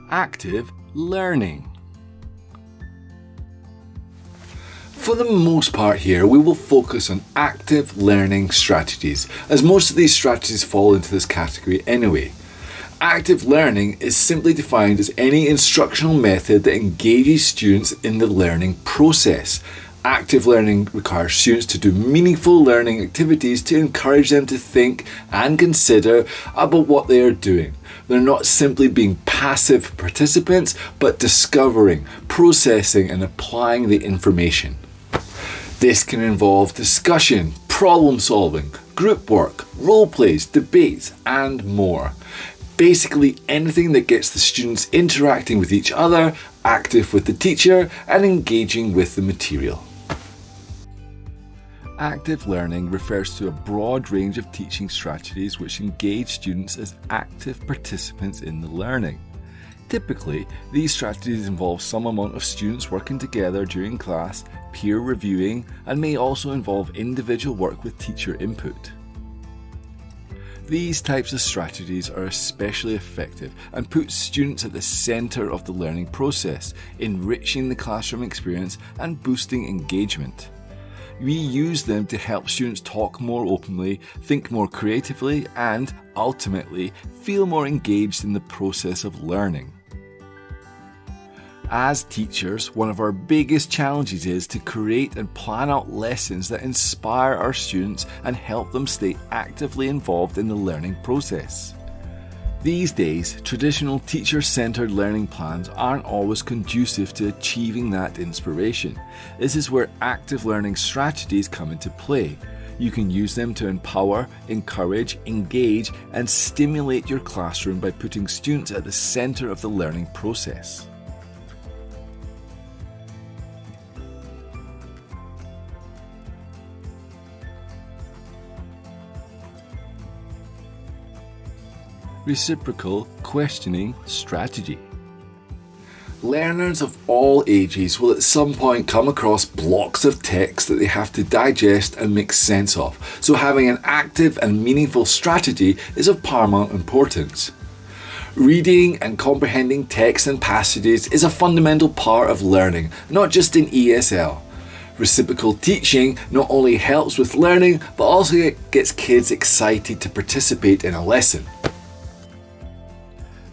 active learning. For the most part here, we will focus on active learning strategies, as most of these strategies fall into this category anyway. Active learning is simply defined as any instructional method that engages students in the learning process. Active learning requires students to do meaningful learning activities to encourage them to think and consider about what they are doing. They're not simply being passive participants, but discovering, processing, and applying the information. This can involve discussion, problem solving, group work, role plays, debates, and more. Basically anything that gets the students interacting with each other, active with the teacher, and engaging with the material. Active learning refers to a broad range of teaching strategies which engage students as active participants in the learning. Typically, these strategies involve some amount of students working together during class, peer reviewing, and may also involve individual work with teacher input. These types of strategies are especially effective and put students at the centre of the learning process, enriching the classroom experience and boosting engagement. We use them to help students talk more openly, think more creatively, and ultimately feel more engaged in the process of learning. As teachers, one of our biggest challenges is to create and plan out lessons that inspire our students and help them stay actively involved in the learning process. These days, traditional teacher-centered learning plans aren't always conducive to achieving that inspiration. This is where active learning strategies come into play. You can use them to empower, encourage, engage, and stimulate your classroom by putting students at the center of the learning process. Reciprocal questioning strategy. Learners of all ages will at some point come across blocks of text that they have to digest and make sense of, so having an active and meaningful strategy is of paramount importance. Reading and comprehending text and passages is a fundamental part of learning, not just in ESL. Reciprocal teaching not only helps with learning, but also gets kids excited to participate in a lesson.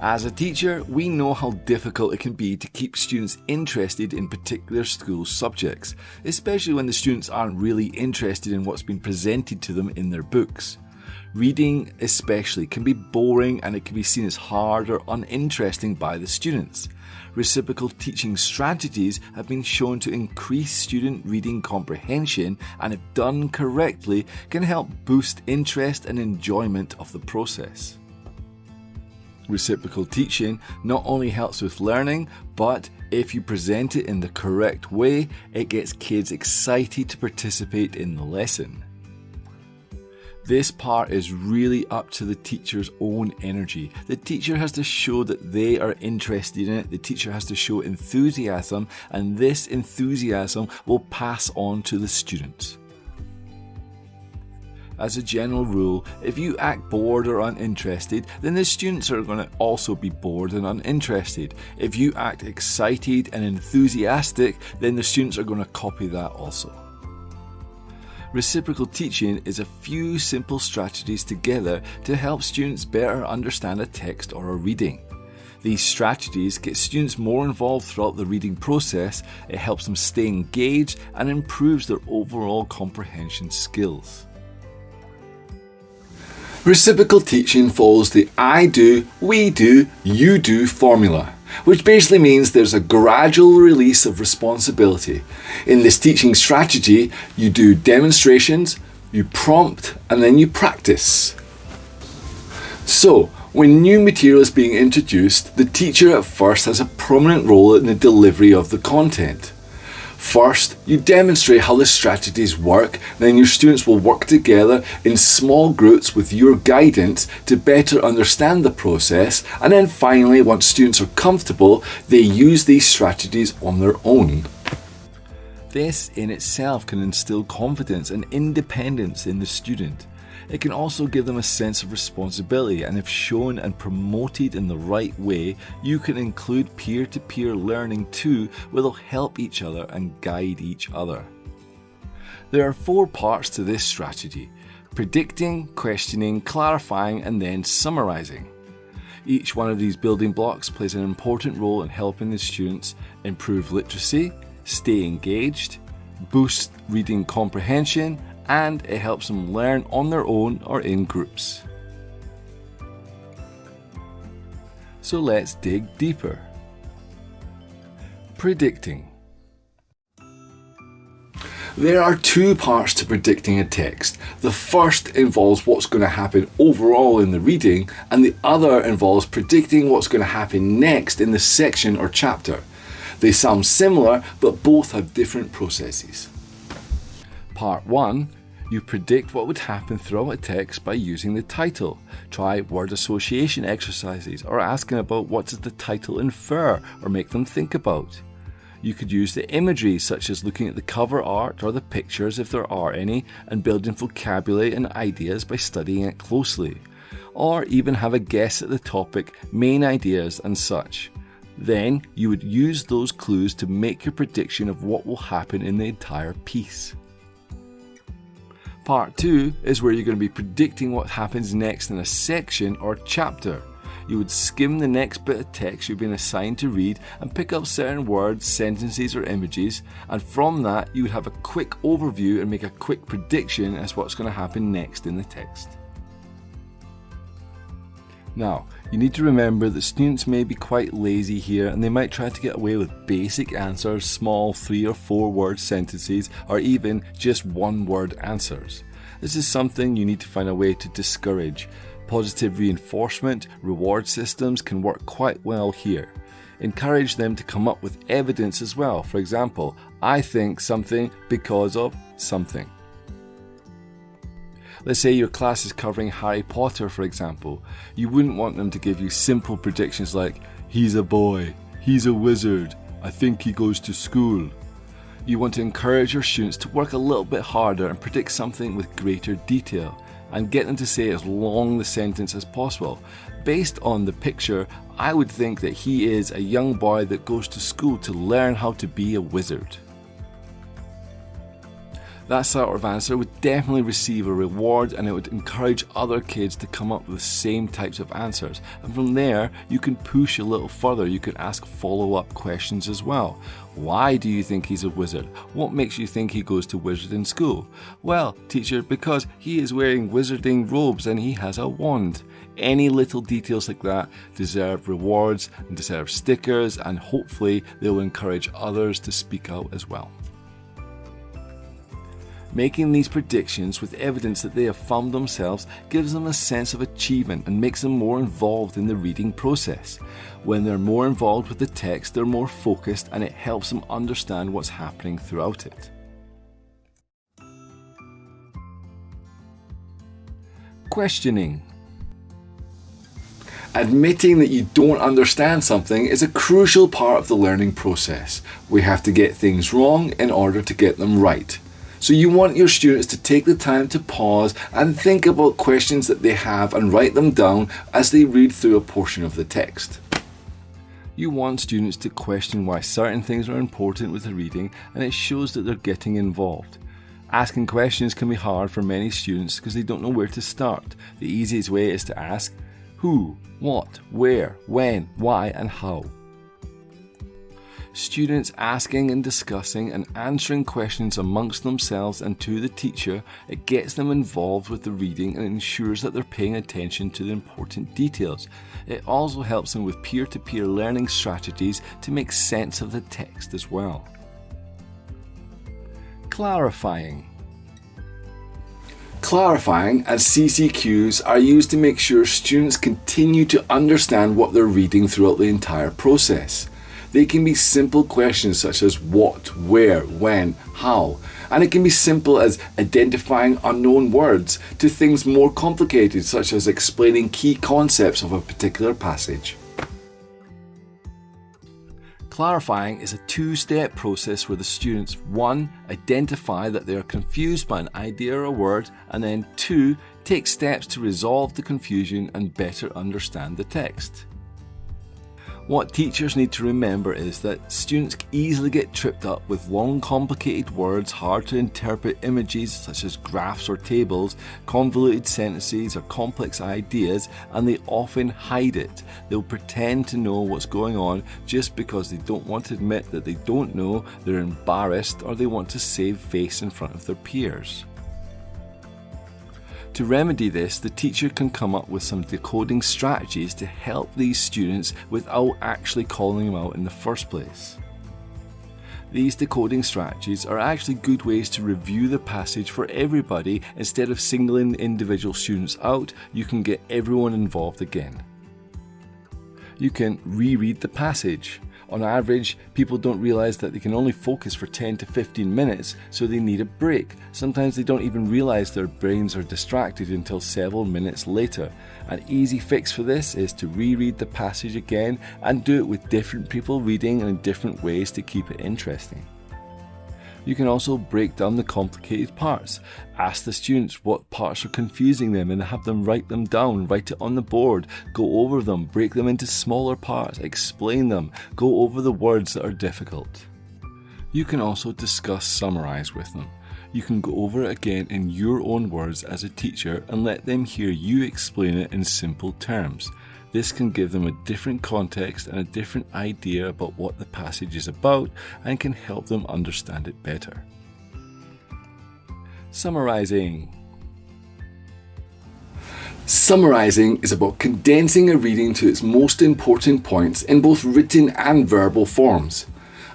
As a teacher, we know how difficult it can be to keep students interested in particular school subjects, especially when the students aren't really interested in what's been presented to them in their books. Reading especially can be boring and it can be seen as hard or uninteresting by the students. Reciprocal teaching strategies have been shown to increase student reading comprehension and, if done correctly, can help boost interest and enjoyment of the process. Reciprocal teaching not only helps with learning, but if you present it in the correct way, it gets kids excited to participate in the lesson. This part is really up to the teacher's own energy. The teacher has to show that they are interested in it, the teacher has to show enthusiasm, and this enthusiasm will pass on to the students. As a general rule, if you act bored or uninterested, then the students are going to also be bored and uninterested. If you act excited and enthusiastic, then the students are going to copy that also. Reciprocal teaching is a few simple strategies together to help students better understand a text or a reading. These strategies get students more involved throughout the reading process, it helps them stay engaged and improves their overall comprehension skills. Reciprocal teaching follows the I do, we do, you do formula, which basically means there's a gradual release of responsibility. In this teaching strategy, you do demonstrations, you prompt, and then you practice. So, when new material is being introduced, the teacher at first has a prominent role in the delivery of the content. First, you demonstrate how the strategies work, then your students will work together in small groups with your guidance to better understand the process, and then finally, once students are comfortable, they use these strategies on their own. This in itself can instill confidence and independence in the student. It can also give them a sense of responsibility, and if shown and promoted in the right way, you can include peer-to-peer learning too, where they'll help each other and guide each other. There are 4 parts to this strategy: predicting, questioning, clarifying, and then summarising. Each one of these building blocks plays an important role in helping the students improve literacy, stay engaged, boost reading comprehension, and it helps them learn on their own or in groups. So let's dig deeper. Predicting. There are 2 parts to predicting a text. The first involves what's going to happen overall in the reading, and the other involves predicting what's going to happen next in the section or chapter. They sound similar, but both have different processes. Part 1. You predict what would happen throughout a text by using the title. Try word association exercises or asking about what does the title infer or make them think about. You could use the imagery, such as looking at the cover art or the pictures if there are any, and building vocabulary and ideas by studying it closely. Or even have a guess at the topic, main ideas and such. Then you would use those clues to make your prediction of what will happen in the entire piece. Part 2 is where you're going to be predicting what happens next in a section or chapter. You would skim the next bit of text you've been assigned to read and pick up certain words, sentences or images, and from that you would have a quick overview and make a quick prediction as what's going to happen next in the text. Now, you need to remember that students may be quite lazy here and they might try to get away with basic answers, small 3 or 4 word sentences, or even just 1 word answers. This is something you need to find a way to discourage. Positive reinforcement, reward systems can work quite well here. Encourage them to come up with evidence as well. For example, I think something because of something. Let's say your class is covering Harry Potter, for example. You wouldn't want them to give you simple predictions like, he's a boy, he's a wizard, I think he goes to school. You want to encourage your students to work a little bit harder and predict something with greater detail, and get them to say as long the sentence as possible. Based on the picture, I would think that he is a young boy that goes to school to learn how to be a wizard. That sort of answer would definitely receive a reward, and it would encourage other kids to come up with the same types of answers. And from there, you can push a little further. You could ask follow-up questions as well. Why do you think he's a wizard? What makes you think he goes to wizarding school? Well, teacher, because he is wearing wizarding robes and he has a wand. Any little details like that deserve rewards and deserve stickers, and hopefully they will encourage others to speak out as well. Making these predictions with evidence that they have found themselves gives them a sense of achievement and makes them more involved in the reading process. When they're more involved with the text, they're more focused, and it helps them understand what's happening throughout it. Questioning. Admitting that you don't understand something is a crucial part of the learning process. We have to get things wrong in order to get them right. So you want your students to take the time to pause and think about questions that they have and write them down as they read through a portion of the text. You want students to question why certain things are important with the reading, and it shows that they're getting involved. Asking questions can be hard for many students because they don't know where to start. The easiest way is to ask who, what, where, when, why, and how. Students asking and discussing and answering questions amongst themselves and to the teacher, it gets them involved with the reading and ensures that they're paying attention to the important details. It also helps them with peer-to-peer learning strategies to make sense of the text as well. Clarifying. Clarifying and CCQs are used to make sure students continue to understand what they're reading throughout the entire process. They can be simple questions such as what, where, when, how, and it can be simple as identifying unknown words to things more complicated such as explaining key concepts of a particular passage. Clarifying is a 2-step process where the students 1. Identify that they are confused by an idea or a word, and then 2. Take steps to resolve the confusion and better understand the text. What teachers need to remember is that students easily get tripped up with long, complicated words, hard to interpret images such as graphs or tables, convoluted sentences or complex ideas, and they often hide it. They'll pretend to know what's going on just because they don't want to admit that they don't know, they're embarrassed, or they want to save face in front of their peers. To remedy this, the teacher can come up with some decoding strategies to help these students without actually calling them out in the first place. These decoding strategies are actually good ways to review the passage for everybody. Instead of singling individual students out, you can get everyone involved again. You can reread the passage. On average, people don't realise that they can only focus for 10 to 15 minutes, so they need a break. Sometimes they don't even realise their brains are distracted until several minutes later. An easy fix for this is to reread the passage again and do it with different people reading and in different ways to keep it interesting. You can also break down the complicated parts. Ask the students what parts are confusing them and have them write them down, write it on the board, go over them, break them into smaller parts, explain them, go over the words that are difficult. You can also discuss Summarise with them. You can go over it again in your own words as a teacher and let them hear you explain it in simple terms. This can give them a different context and a different idea about what the passage is about and can help them understand it better. Summarising. Summarising is about condensing a reading to its most important points in both written and verbal forms.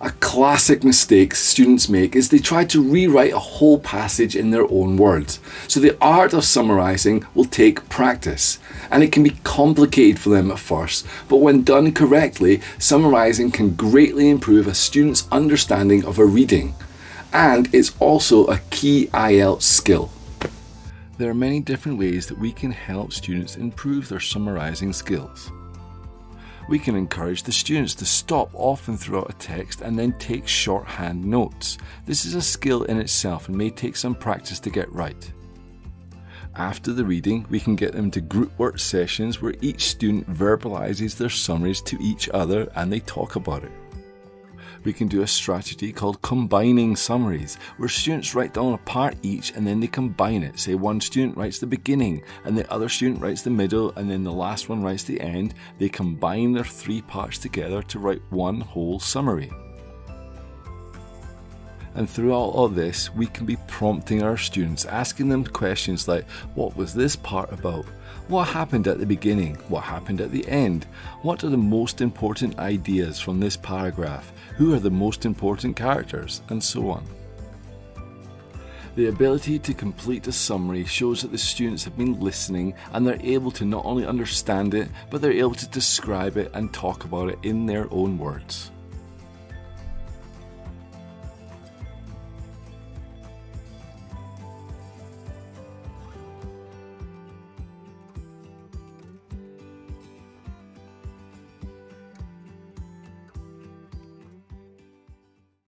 A classic mistake students make is they try to rewrite a whole passage in their own words. So the art of summarising will take practice, and it can be complicated for them at first, but when done correctly, summarising can greatly improve a student's understanding of a reading, and it's also a key IELTS skill. There are many different ways that we can help students improve their summarising skills. We can encourage the students to stop often throughout a text and then take shorthand notes. This is a skill in itself and may take some practice to get right. After the reading, we can get them to group work sessions where each student verbalises their summaries to each other and they talk about it. We can do a strategy called combining summaries, where students write down a part each and then they combine it. Say one student writes the beginning and the other student writes the middle and then the last one writes the end. They combine their three parts together to write one whole summary. And throughout all this, we can be prompting our students, asking them questions like, what was this part about? What happened at the beginning? What happened at the end? What are the most important ideas from this paragraph? Who are the most important characters? And so on. The ability to complete a summary shows that the students have been listening and they're able to not only understand it, but they're able to describe it and talk about it in their own words.